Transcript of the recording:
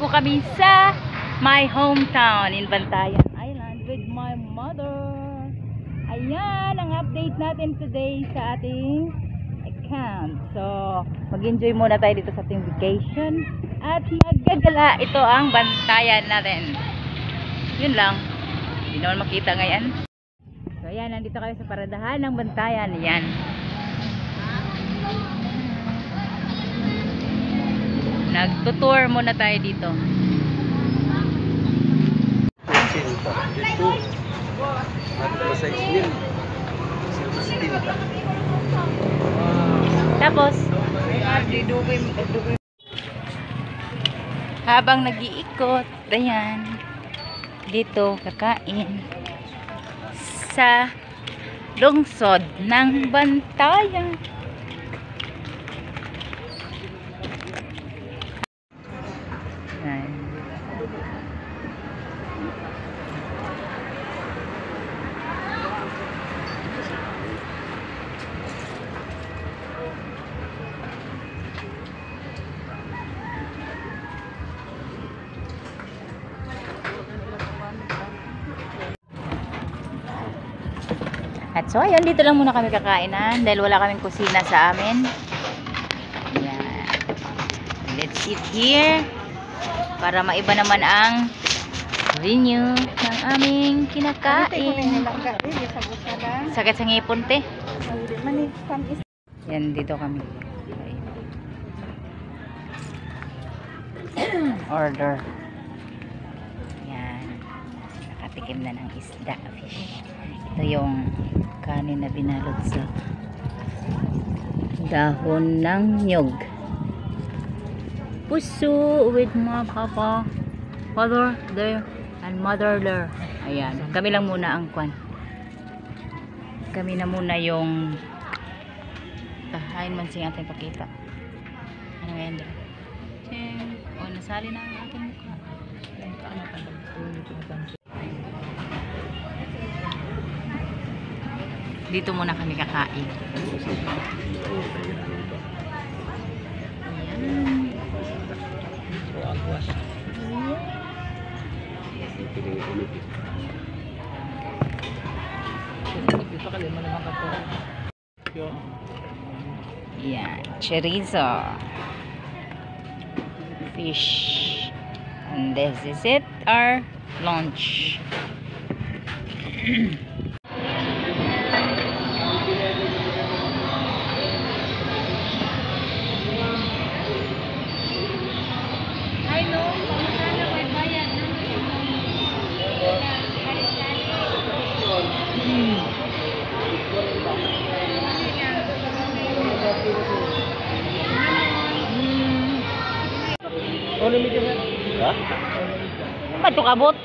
po kami sa my hometown in Bantayan Island with my mother. Ayan ang update natin today sa ating account. So, mag-enjoy muna tayo dito sa ating vacation at maggagala. Ito ang Bantayan natin. Yun lang. Hindi naman makita ngayon. So, ayan. Nandito kayo sa paradahan ng Bantayan. Ayan. Nagtutour muna tayo dito. Tapos habang nag-iikot, ayan, dito kakain sa lungsod ng Bantayan. At so, ayun, dito lang muna kami kakainan dahil wala kaming kusina sa amin. Ayan. Let's eat here para maiba naman ang venue ng aming kinakain. Sakit sa ngipon, te. Yan, dito kami. Order. Yan. Nakatikim na ng isda, fish. Ito yung kanin na binalot sa dahon ng nyog. Puso with my papa, father there, and mother there. Ayan. Kami lang muna ang kwan. Kami na muna yung tahain man sing ating pakita. Ano ngayon doon? O, nasali na ang ating mukha. Dito muna kami kakain. Ayan. Ayan. Chorizo. Fish. And this is it. Our lunch. Ba't ito kabot?